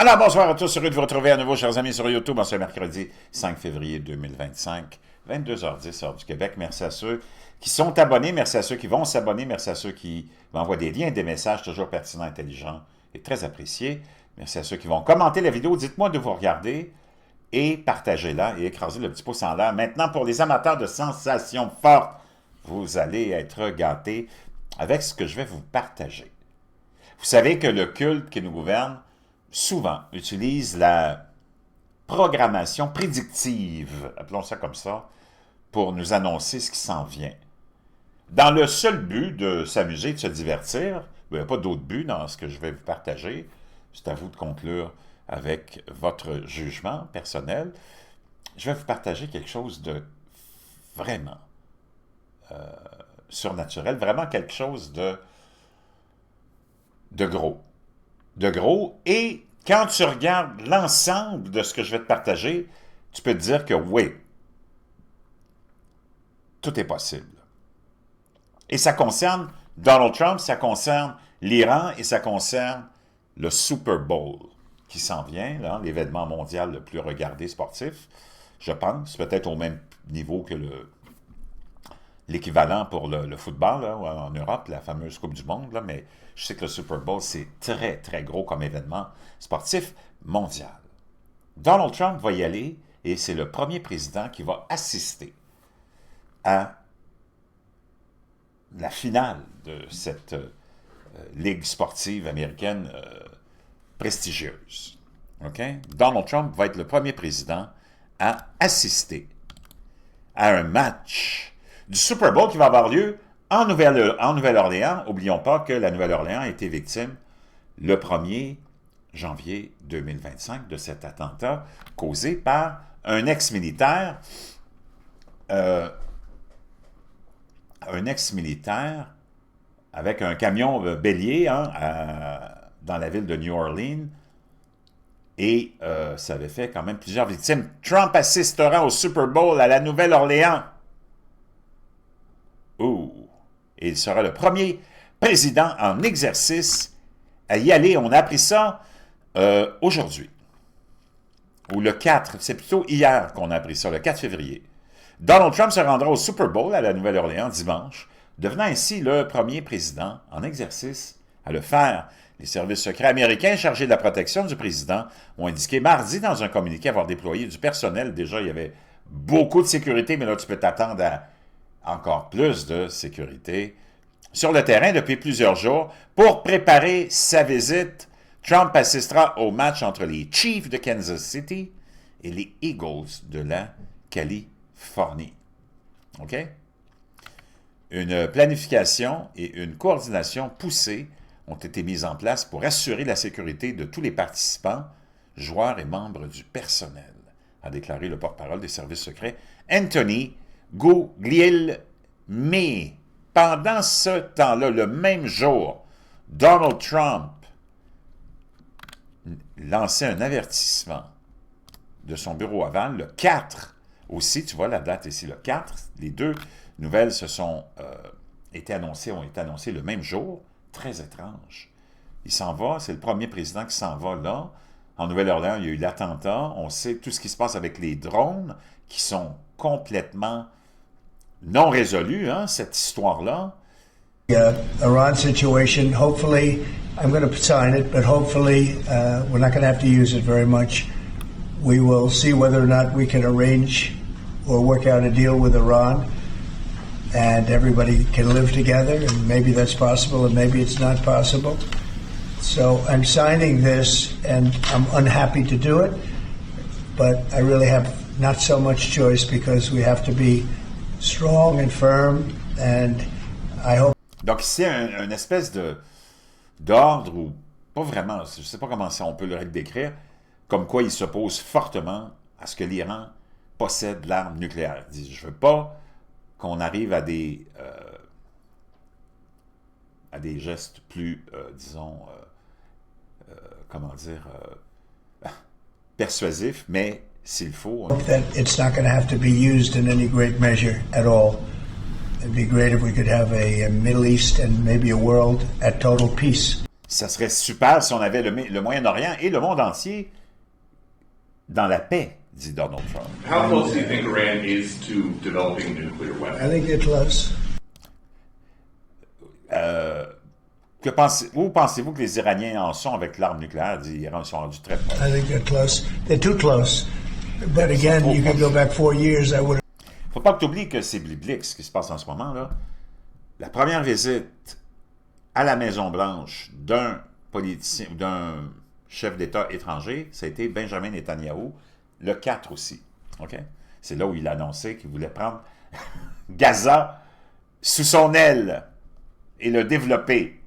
Alors, bonsoir à tous, heureux de vous retrouver à nouveau, chers amis, sur YouTube, en ce mercredi 5 février 2025, 22h10, heure du Québec. Merci à ceux qui sont abonnés, merci à ceux qui vont s'abonner, merci à ceux qui m'envoient des liens, des messages toujours pertinents, intelligents et très appréciés. Merci à ceux qui vont commenter la vidéo, dites-moi de vous regarder et partagez-la et écrasez le petit pouce en l'air. Maintenant, pour les amateurs de sensations fortes, vous allez être gâtés avec ce que je vais vous partager. Vous savez que le culte qui nous gouverne souvent utilise la programmation prédictive, appelons ça comme ça, pour nous annoncer ce qui s'en vient. Dans le seul but de s'amuser, de se divertir, il n'y a pas d'autre but dans ce que je vais vous partager, c'est à vous de conclure avec votre jugement personnel. Je vais vous partager quelque chose de vraiment surnaturel, vraiment quelque chose de gros. De gros, et quand tu regardes l'ensemble de ce que je vais te partager, tu peux te dire que oui, tout est possible. Et ça concerne Donald Trump, ça concerne l'Iran et ça concerne le Super Bowl qui s'en vient, l'événement mondial le plus regardé sportif, je pense, peut-être au même niveau que l'équivalent pour le football là, en Europe, la fameuse Coupe du Monde, là, mais je sais que le Super Bowl, c'est très, très gros comme événement sportif mondial. Donald Trump va y aller et c'est le premier président qui va assister à la finale de cette ligue sportive américaine prestigieuse. Okay? Donald Trump va être le premier président à assister à un match du Super Bowl qui va avoir lieu en Nouvelle-Orléans. N'oublions pas que la Nouvelle-Orléans a été victime le 1er janvier 2025 de cet attentat causé par un ex-militaire avec un camion bélier dans la ville de New Orleans. Et ça avait fait quand même plusieurs victimes. Trump assistera au Super Bowl à la Nouvelle-Orléans. Et il sera le premier président en exercice à y aller. On a appris ça aujourd'hui. Ou le 4, c'est plutôt hier qu'on a appris ça, le 4 février. Donald Trump se rendra au Super Bowl à la Nouvelle-Orléans dimanche, devenant ainsi le premier président en exercice à le faire. Les services secrets américains chargés de la protection du président ont indiqué mardi dans un communiqué avoir déployé du personnel. Déjà, il y avait beaucoup de sécurité, mais là, tu peux t'attendre à encore plus de sécurité sur le terrain depuis plusieurs jours. Pour préparer sa visite, Trump assistera au match entre les Chiefs de Kansas City et les Eagles de la Californie. OK? Une planification et une coordination poussée ont été mises en place pour assurer la sécurité de tous les participants, joueurs et membres du personnel, a déclaré le porte-parole des services secrets Anthony Guglielmi. Mais pendant ce temps-là, le même jour, Donald Trump lançait un avertissement de son bureau Oval, le 4 aussi, tu vois la date ici, le 4, les deux nouvelles ont été annoncées le même jour, très étrange. Il s'en va, c'est le premier président qui s'en va là. En Nouvelle-Orléans, il y a eu l'attentat, on sait tout ce qui se passe avec les drones qui sont complètement non résolu, cette histoire-là. Iran situation, hopefully, I'm going to sign it, but hopefully we're not going to have to use it very much. We will see whether or not we can arrange or work out a deal with Iran and everybody can live together, and maybe that's possible and maybe it's not possible. So I'm signing this and I'm unhappy to do it, but I really have not so much choice because we have to be strong and firm, and I hope. Donc ici, une espèce d'ordre, ou pas vraiment, je ne sais pas comment on peut le décrire, comme quoi il s'oppose fortement à ce que l'Iran possède l'arme nucléaire. Il dit, je ne veux pas qu'on arrive à des gestes plus, disons, comment dire, persuasifs, mais s'il faut. That it's not going to have to be used in any great measure at all. It'd be great if we could have a Middle East and maybe a world at total peace. Ça serait super si on avait le Moyen-Orient et le monde entier dans la paix, dit Donald Trump. How close do you think Iran is to developing nuclear I weapons? think they're close. Où pensez-vous que les Iraniens en sont avec l'arme nucléaire? Ils sont rendus très proches. I think they're close. They're too close. But again, you could go back 4 years. I would. Faut pas que tu oublies que c'est biblique ce qui se passe en ce moment, là. La première visite à la Maison-Blanche d'un politicien, d'un chef d'État étranger, ça a été Benjamin Netanyahou, le 4 aussi. OK? C'est là où il a annoncé qu'il voulait prendre Gaza sous son aile et le développer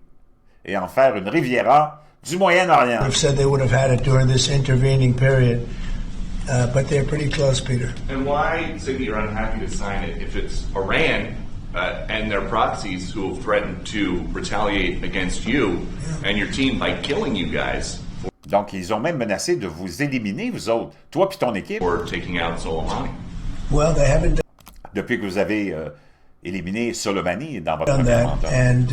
et en faire une Riviera du Moyen-Orient. Have said they would have had it during this intervening period, but they're pretty close, Peter. And why say that you're unhappy to sign it if it's Iran and their proxies who have threatened to retaliate against you and your team by killing you guys Donc, ils ont même menacé de vous éliminer, vous autres, toi puis ton équipe, for taking out Soleimani? Well, they haven't depuis que vous avez éliminé Soleimani dans votre done premier that, mandat. and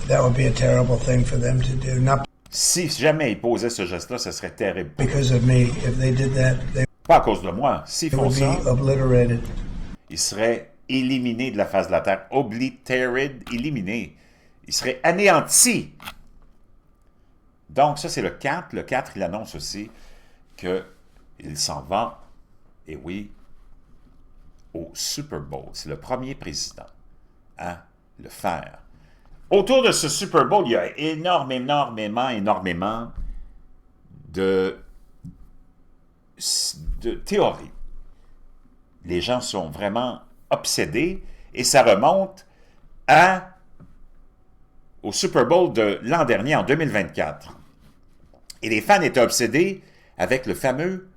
that would be a terrible thing for them to do. Not Si jamais ils posaient ce geste-là, ce serait terrible. because of me. If they did that, they Pas à cause de moi. S'ils font would ça, be obliterated. ils seraient éliminés de la face de la Terre. Obliterated, éliminés. Ils seraient anéantis. Donc, ça, c'est le 4. Le 4, il annonce aussi qu'il s'en va, et oui, au Super Bowl. C'est le premier président à le faire. Autour de ce Super Bowl, il y a énormément de théories. Les gens sont vraiment obsédés et ça remonte au Super Bowl de l'an dernier, en 2024. Et les fans étaient obsédés avec le fameux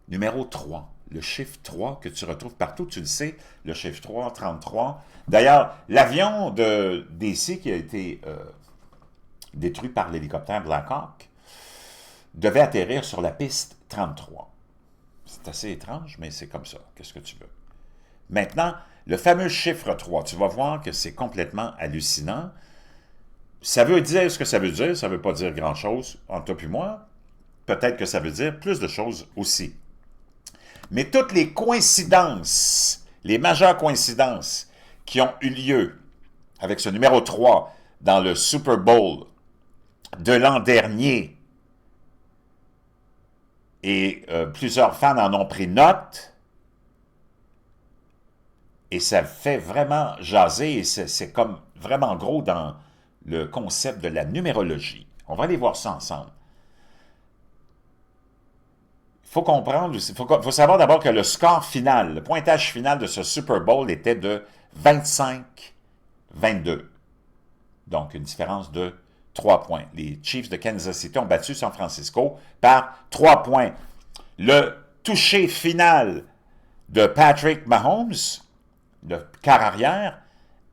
numéro 3, le chiffre 3 que tu retrouves partout, tu le sais, le chiffre 3, 33. D'ailleurs, l'avion de DC qui a été détruit par l'hélicoptère Black Hawk devait atterrir sur la piste 33. C'est assez étrange, mais c'est comme ça. Qu'est-ce que tu veux? Maintenant, le fameux chiffre 3, tu vas voir que c'est complètement hallucinant. Ça veut dire ce que ça veut dire, ça ne veut pas dire grand-chose entre toi et moi. Peut-être que ça veut dire plus de choses aussi. Mais toutes les coïncidences, les majeures coïncidences qui ont eu lieu avec ce numéro 3 dans le Super Bowl de l'an dernier, et plusieurs fans en ont pris note, et ça fait vraiment jaser, et c'est comme vraiment gros dans le concept de la numérologie. On va aller voir ça ensemble. Il faut comprendre, il faut savoir d'abord que le score final, le pointage final de ce Super Bowl était de 25-22. Donc, une différence de 3 points. Les Chiefs de Kansas City ont battu San Francisco par 3 points. Le toucher final de Patrick Mahomes, le quart arrière,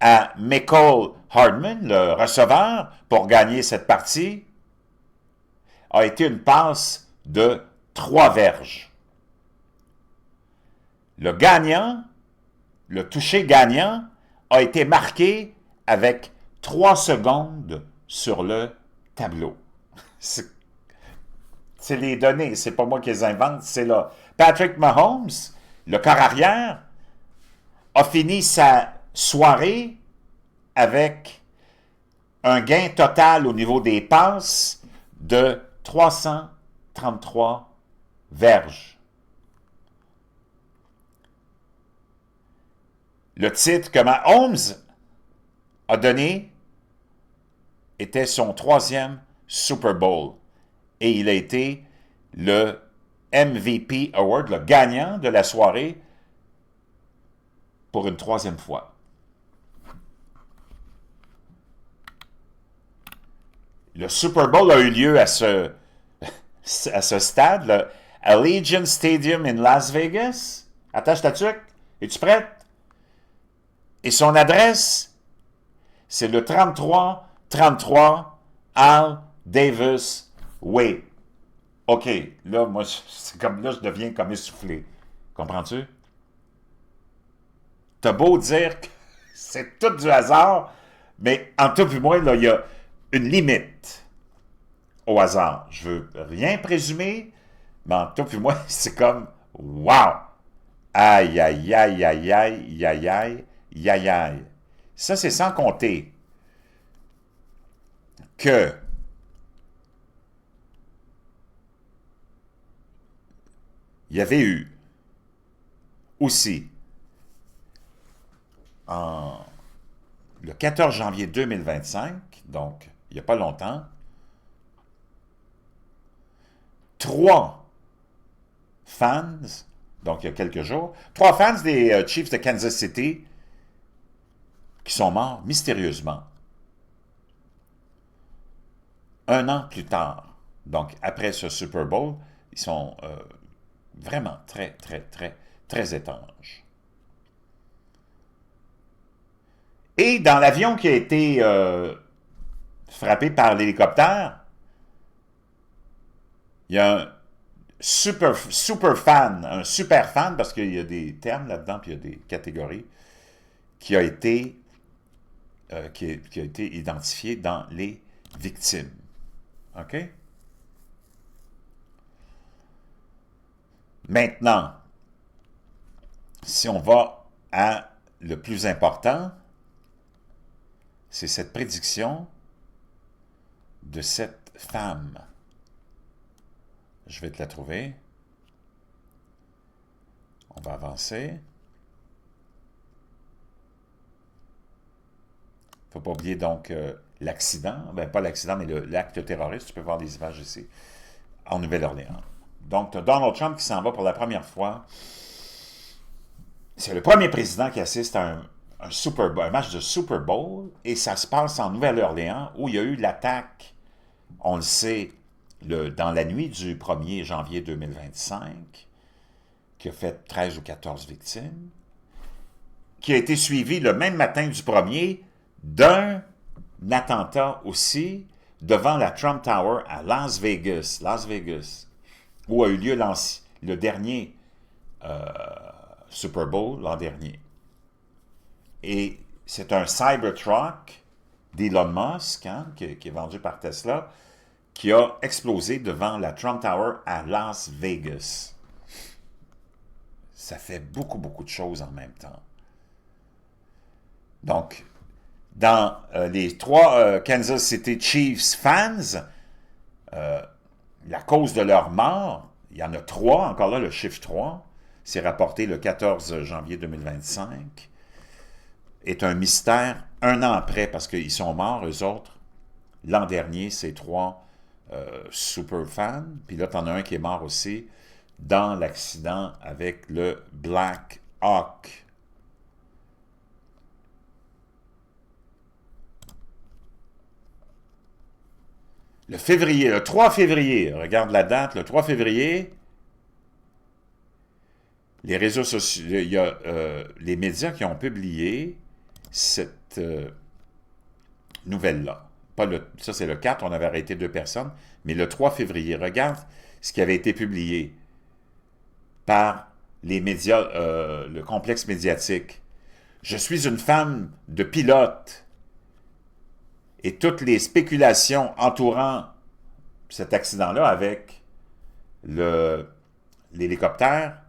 à Mecole Hardman, le receveur, pour gagner cette partie, a été une passe de 3 verges. Le gagnant, le toucher gagnant, a été marqué avec 3 secondes sur le tableau. C'est les données, c'est pas moi qui les invente, c'est là. Patrick Mahomes, le quart arrière, a fini sa soirée avec un gain total au niveau des passes de 333 verges. Le titre que Mahomes a donné était son 3e Super Bowl et il a été le MVP Award, le gagnant de la soirée pour une 3e fois. Le Super Bowl a eu lieu à ce stade, le Allegiant Stadium in Las Vegas. Attache ta tuque. Es-tu prête? Et son adresse, c'est le 3333 Al Davis Way. OK, là, moi, là, je deviens comme essoufflé. Comprends-tu? T'as beau dire que c'est tout du hasard, Mais en tout cas, moi, là, il y a une limite au hasard. Je veux rien présumer, mais en tout cas, moi, c'est comme, wow! Aïe, aïe, aïe, aïe, aïe, aïe, aïe, aïe, aïe. Ça, c'est sans compter que il y avait eu aussi, le 14 janvier 2025, donc il n'y a pas longtemps, 3 fans, donc il y a quelques jours, 3 fans des Chiefs de Kansas City qui sont morts mystérieusement. Un an plus tard, donc après ce Super Bowl, ils sont vraiment très, très, très, très étranges. Et dans l'avion qui a été frappé par l'hélicoptère, il y a un super fan, parce qu'il y a des termes là-dedans, puis il y a des catégories, qui a été identifié dans les victimes. OK? Maintenant, si on va à le plus important, c'est cette prédiction de cette femme. Je vais te la trouver. On va avancer. Il ne faut pas oublier donc l'accident, ben pas l'accident, mais l'acte terroriste. Tu peux voir des images ici, en Nouvelle-Orléans. Donc, tu as Donald Trump qui s'en va pour la première fois. C'est le premier président qui assiste à un match de Super Bowl, et ça se passe en Nouvelle-Orléans, où il y a eu l'attaque, on le sait, dans la nuit du 1er janvier 2025, qui a fait 13 ou 14 victimes, qui a été suivi le même matin du 1er d'un attentat aussi devant la Trump Tower à Las Vegas, où a eu lieu le dernier Super Bowl l'an dernier. Et c'est un Cybertruck d'Elon Musk, qui est vendu par Tesla, qui a explosé devant la Trump Tower à Las Vegas. Ça fait beaucoup, beaucoup de choses en même temps. Donc, dans les 3 Kansas City Chiefs fans, la cause de leur mort, il y en a 3, encore là, le chiffre 3, c'est rapporté le 14 janvier 2025, est un mystère un an après, parce qu'ils sont morts, eux autres, l'an dernier, ces 3 super fans, puis là, t'en as un qui est mort aussi dans l'accident avec le Black Hawk. Le 3 février, regarde la date, le 3 février, les réseaux sociaux, il y a les médias qui ont publié cette nouvelle-là. Ça, c'est le 4, on avait arrêté 2 personnes, mais le 3 février, regarde ce qui avait été publié par les médias, le complexe médiatique. Je suis une femme de pilote. Et toutes les spéculations entourant cet accident-là avec l'hélicoptère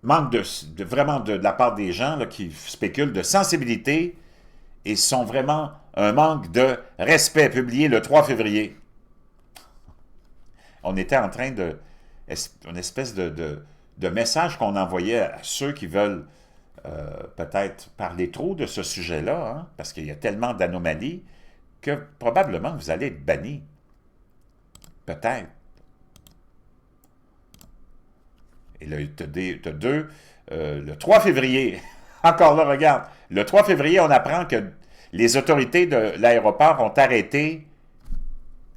manquent vraiment de la part des gens là, qui spéculent de sensibilité et sont vraiment un manque de respect, publié le 3 février. On était en train une espèce de message qu'on envoyait à ceux qui veulent peut-être parler trop de ce sujet-là, hein, parce qu'il y a tellement d'anomalies que probablement vous allez être banni. Peut-être. Et là, tu as le 3 février, encore là, regarde, le 3 février, on apprend que les autorités de l'aéroport ont arrêté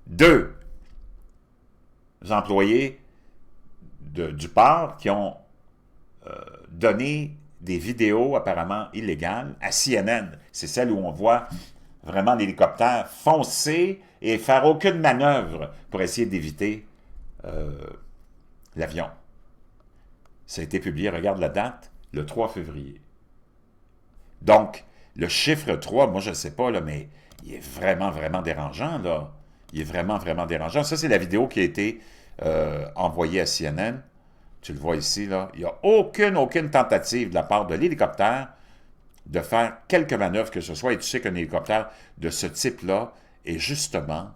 2 employés du port qui ont donné des vidéos apparemment illégales à CNN. C'est celle où on voit vraiment l'hélicoptère foncer et faire aucune manœuvre pour essayer d'éviter l'avion. Ça a été publié, regarde la date, le 3 février. Donc, Le chiffre 3, moi, je ne sais pas, là, mais il est vraiment, vraiment dérangeant, là. Il est vraiment, vraiment dérangeant. Ça, c'est la vidéo qui a été envoyée à CNN. Tu le vois ici, là. Il n'y a aucune tentative de la part de l'hélicoptère de faire quelque manœuvre que ce soit. Et tu sais qu'un hélicoptère de ce type-là est justement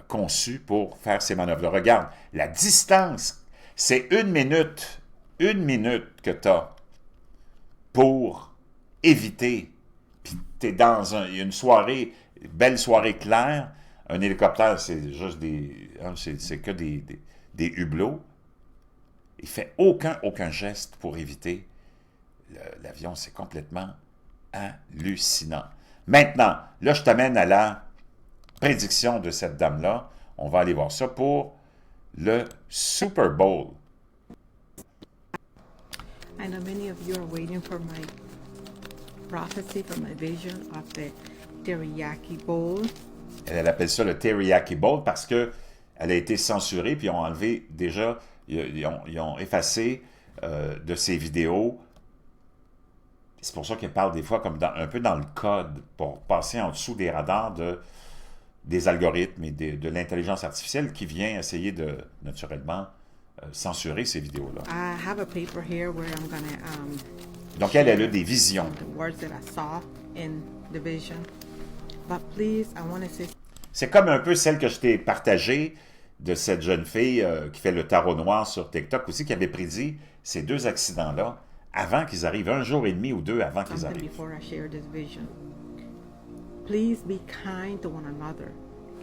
conçu pour faire ces manœuvres-là. Regarde, la distance, c'est 1 minute que tu as pour éviter. Puis tu es dans une soirée, belle soirée claire. Un hélicoptère, c'est juste des... Hein, c'est que des hublots. Il ne fait aucun geste pour éviter l'avion. C'est complètement hallucinant. Maintenant, là, je t'amène à la prédiction de cette dame-là. On va aller voir ça pour le Super Bowl. I know many of you are waiting for my prophecy, for my vision of the teriyaki bowl. Elle appelle ça le Teriyaki Bowl parce que elle a été censurée, puis ils ont enlevé déjà, ils ont effacé de ses vidéos. C'est pour ça qu'elle parle des fois comme un peu dans le code, pour passer en dessous des radars des algorithmes et de l'intelligence artificielle qui vient essayer de, naturellement, censurer ces vidéos-là. I have a paper here where I'm gonna Donc, elle a des visions. the words that I saw in the vision. But please, I want to say C'est comme un peu celle que je t'ai partagée de cette jeune fille qui fait le tarot noir sur TikTok aussi, qui avait prédit ces 2 accidents-là avant qu'ils arrivent, 1 jour et demi ou 2 avant qu'ils something arrivent. before I share this vision. Please be kind to one another.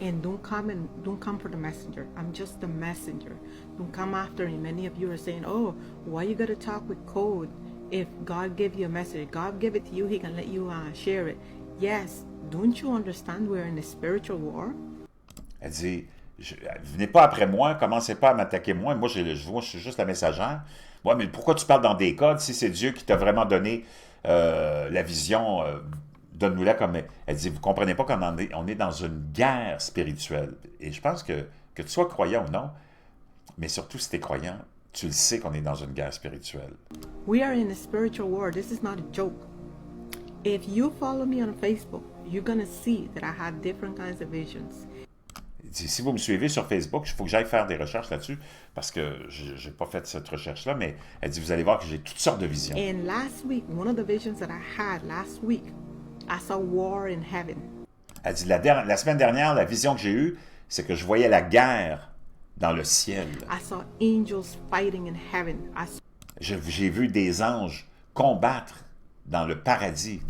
And don't come for the messenger. I'm just the messenger. Don't come after me. Many of you are saying, oh, why you gotta talk with code? If God gave you a message, God gave it to you, He can let you share it. Yes, don't you understand we're in a spiritual war? Elle dit, venez pas après moi, commencez pas à m'attaquer moi. Moi, je suis juste la messagère. Ouais, mais pourquoi tu parles dans des codes si c'est Dieu qui t'a vraiment donné la vision? Donne-nous-la comme... Elle dit, vous comprenez pas on est dans une guerre spirituelle. Et je pense que tu sois croyant ou non, mais surtout si tu es croyant, tu le sais qu'on est dans une guerre spirituelle. We are in a spiritual war. This is not a joke. If you follow me on Facebook, you're going to see that I have different kinds of visions. Elle dit, si vous me suivez sur Facebook, il faut que j'aille faire des recherches là-dessus, parce que je n'ai pas fait cette recherche-là, mais elle dit, vous allez voir que j'ai toutes sortes de visions. And last week, one of the visions that I had last week, I saw war in heaven. Elle dit, la semaine dernière, la vision que j'ai eue, c'est que je voyais la guerre dans le ciel. I saw angels fighting in heaven. J'ai vu des anges combattre dans le paradis,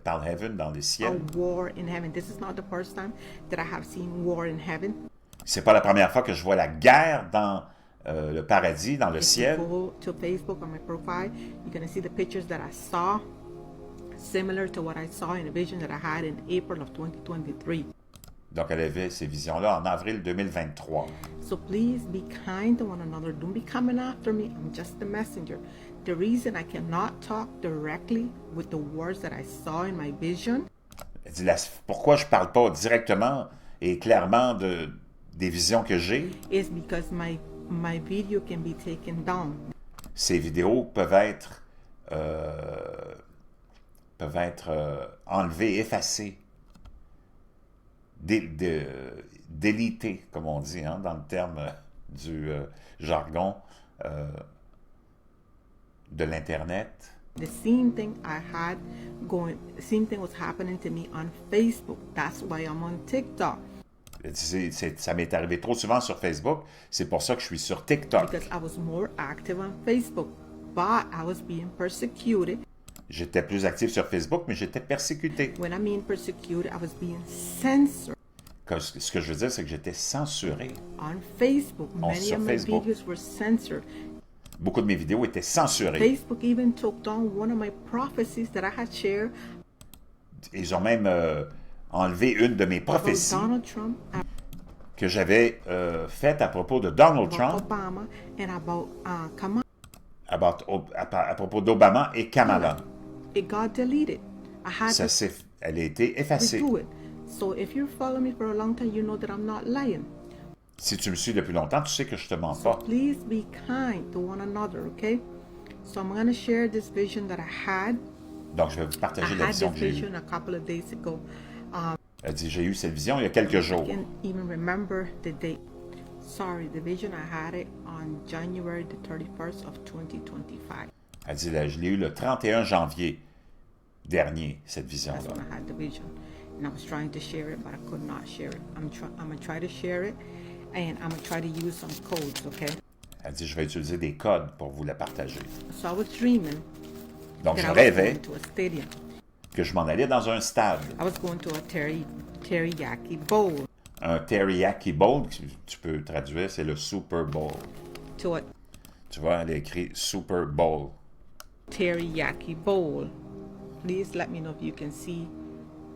par heaven, dans le ciel. A war in heaven. This is not the first time that I have seen war in heaven. C'est pas la première fois que je vois la guerre dans le paradis, dans le If ciel. you go to Facebook on my profile, you're going to see the pictures that I saw, similar to what I saw in a vision that I had in April of 2023. Donc, elle avait ces visions-là en avril 2023. So please be kind to one another. Don't be coming after me. I'm just the messenger. The reason I cannot talk directly with the words that I saw in my vision Elle dit, pourquoi je parle pas directement et clairement des visions que j'ai? is because my video can be taken down. Ces vidéos peuvent être enlevées, effacées, délitées, comme on dit, hein, dans le terme du jargon de l'Internet. The same thing I had same thing was happening to me on Facebook. That's why I'm on TikTok. Ça m'est arrivé trop souvent sur Facebook, c'est pour ça que je suis sur TikTok. Because I was more active on Facebook, but I was being persecuted. J'étais plus actif sur Facebook, mais j'étais persécuté. When I mean persecuted, I was being censored. Ce que je veux dire, c'est que j'étais censuré. On Facebook, many sur of my Facebook. videos were censored. Beaucoup de mes vidéos étaient censurées. Facebook even took down one of my prophecies that I had shared Ils ont même enlevé une de mes about prophéties Donald Trump, que j'avais faite à propos de Donald about Trump, Obama, and about Kamala. à propos d'Obama et Kamala. It got deleted. I had to Elle a été effacée. redo it. So if you follow me for a long time, you know that I'm not lying. Si tu me suis depuis longtemps, tu sais que je te mens So pas. please be kind to one another, okay? So I'm going to share this vision that I had Donc, je vais vous I partager la had vision this que j'ai eue. vision a couple of days ago. Elle dit, j'ai eu cette vision il y a quelques I jours. can't even remember the date. Sorry, the vision I had it on January the 31st of 2025. Elle dit, là, je l'ai eu le 31 janvier dernier, cette That's vision-là. when I had the vision. And I was trying to share it, but I could not share it. I'm going to try to share it, and I'm going to try to use some codes, okay? Elle dit, je vais utiliser des codes pour vous la partager. So I was dreaming Donc, that je I was rêvais going to a stadium. que je m'en allais dans un stade, I was going to a teriyaki bowl, un teriyaki bowl, tu peux traduire, c'est le Super Bowl. to a Tu vois, elle a écrit Super Bowl. teriyaki bowl. Please let me know if you can see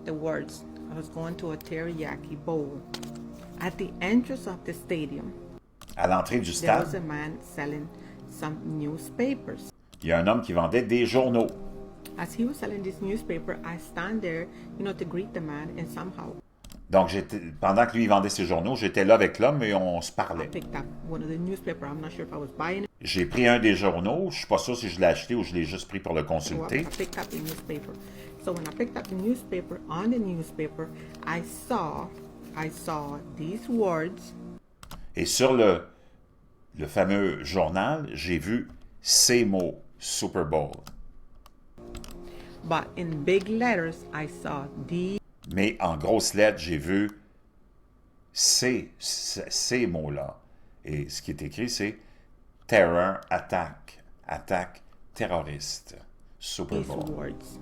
the words. I was going to a teriyaki bowl. At the entrance of the stadium, À l'entrée du there was a stade, man selling some newspapers. il y a un homme qui vendait des journaux. As he was selling this newspaper, I stand there, to greet the man, and somehow Donc, pendant que lui il vendait ses journaux, j'étais là avec l'homme et on se I parlait. picked up one of the newspaper. I'm not sure if I was buying it J'ai pris un des journaux, je suis pas sûr si je l'ai acheté ou je l'ai juste pris pour le or what, consulter. I picked up the newspaper. So when I picked up the newspaper, on the newspaper, I saw these words. Et sur le fameux journal, j'ai vu ces mots, Super Bowl. But in big letters, I saw these Mais en grosses lettres, j'ai vu ces mots-là. Et ce qui est écrit, c'est Terror Attack, attaque terroriste, Super Bowl. words.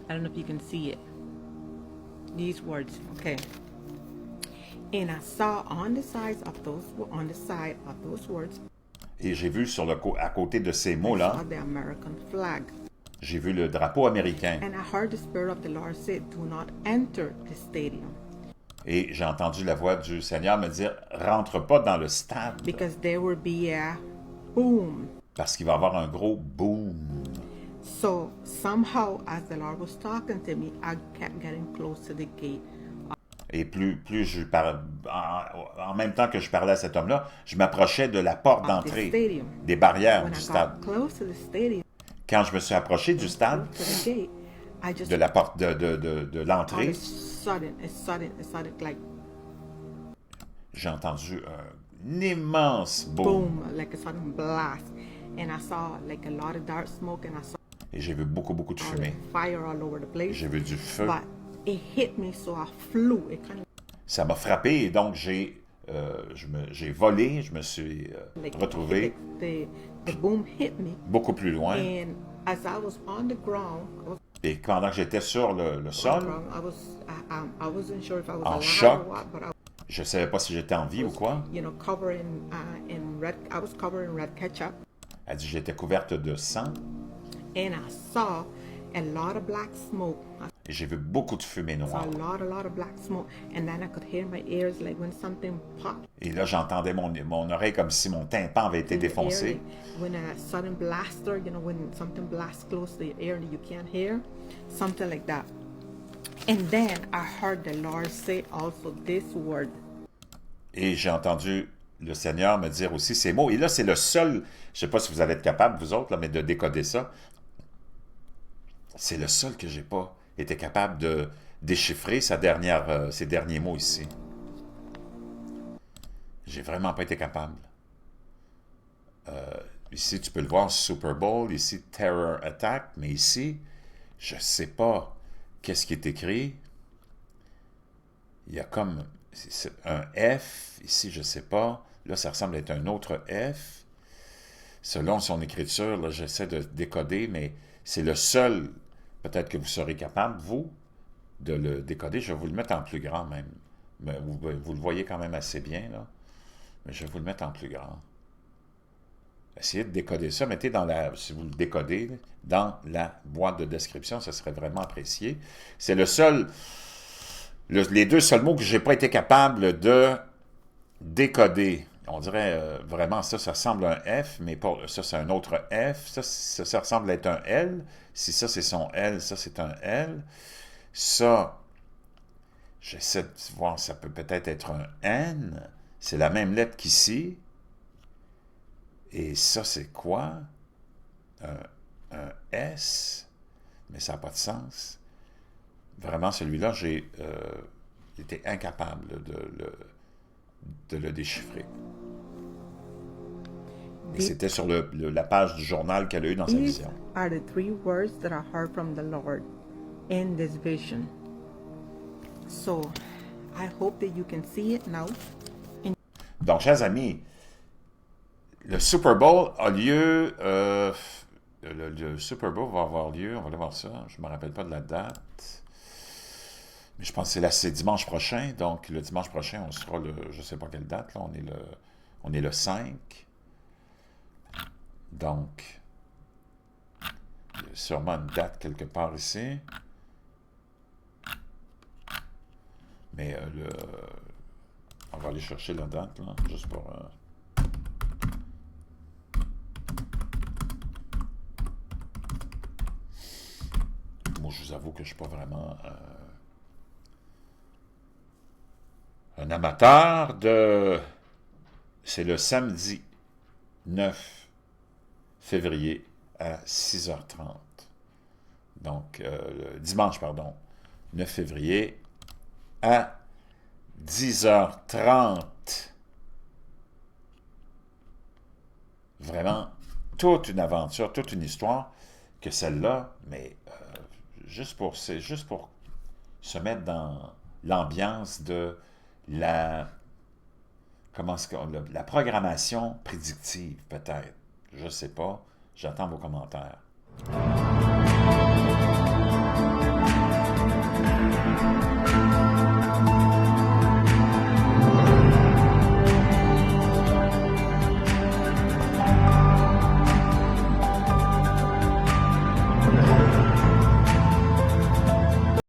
I don't know if you can see it. These words, okay. And I saw on the side of those words, Et j'ai vu à côté de ces I mots-là, saw the American flag. j'ai vu le drapeau américain. And I heard the Spirit of the Lord say, "Do not enter the stadium, Et j'ai entendu la voix du Seigneur me dire, rentre pas dans le stade, because there will be a boom." parce qu'il va y avoir un gros boom. So somehow, as the Lord was talking to me, I kept getting close to the gate. Et plus je parlais, en même temps que je parlais à cet homme-là, je m'approchais de la porte The d'entrée, stadium. des barrières When du I stade. got close to the stadium, Quand je me suis approché du stade, to the gate, I just de la porte de all l'entrée, of a sudden, like j'ai entendu un immense boom. boom, like a sudden blast, and I saw like a lot of dark smoke, and I saw Et j'ai vu beaucoup de fumée. fire all over the place. J'ai vu du feu. But it hit me, so I flew. It kind of Ça m'a frappé et donc j'ai volé, je me suis like retrouvé the boom hit me, beaucoup plus loin. and as I was on the ground, Et pendant que j'étais sur le sol, I wasn't sure if I was En alive choc. or what, but je ne savais pas si j'étais en vie ou quoi. covered in red. I was covered in red ketchup, Elle dit, j'étais couverte de sang and I saw a lot of black smoke. I et j'ai vu beaucoup de fumée saw noire. a lot of black smoke, and then I could hear my ears like when something popped. Et là, j'entendais mon oreille comme si mon tympan avait été in the ear, défoncé. like when a sudden blaster, when something blasts close to your ear and you can't hear, something like that. And then I heard the Lord say also this word. Et j'ai entendu le Seigneur me dire aussi ces mots. Et là, c'est le seul, je ne sais pas si vous allez être capable, vous autres, là, mais de décoder ça. C'est le seul que j'ai pas été capable de déchiffrer ses derniers mots ici. J'ai vraiment pas été capable. Ici, tu peux le voir, Super Bowl, ici, Terror Attack, mais ici, je sais pas qu'est-ce qui est écrit. Il y a comme un F, ici, je sais pas. Là, ça ressemble à être un autre F. Selon son écriture, là, j'essaie de décoder, mais c'est le seul, peut-être que vous serez capable, vous, de le décoder. Je vais vous le mettre en plus grand même. Mais vous le voyez quand même assez bien, là. Mais je vais vous le mettre en plus grand. Essayez de décoder ça. Mettez si vous le décodez, dans la boîte de description, ça serait vraiment apprécié. C'est les deux seuls mots que je n'ai pas été capable de décoder. On dirait vraiment ça ressemble à un F, mais ça c'est un autre F. Ça ressemble à être un L. Si ça c'est son L, ça c'est un L. Ça, j'essaie de voir, ça peut peut-être être un N. C'est la même lettre qu'ici. Et ça, c'est quoi? Un S. mais ça n'a pas de sens. Vraiment, celui-là, j'ai été incapable de le déchiffrer. Et c'était sur la page du journal qu'elle a eu dans sa These vision. are the 3 words that I heard from the Lord in this vision. So, I hope that you can see it now. Donc, chers amis, le Super Bowl a lieu... le Super Bowl va avoir lieu, on va aller voir ça, je ne me rappelle pas de la date, mais je pense que c'est dimanche prochain, donc le dimanche prochain, on sera je ne sais pas quelle date, là, on est le 5, donc, il y a sûrement une date quelque part ici, mais on va aller chercher la date, là, juste pour... moi, je vous avoue que je ne suis pas vraiment un amateur de... C'est le samedi 9 février à 6h30. Donc, le dimanche, pardon, 9 février à 10h30. Vraiment, toute une aventure, toute une histoire que celle-là, mais c'est juste pour se mettre dans l'ambiance de la programmation prédictive, peut-être. Je ne sais pas. J'attends vos commentaires.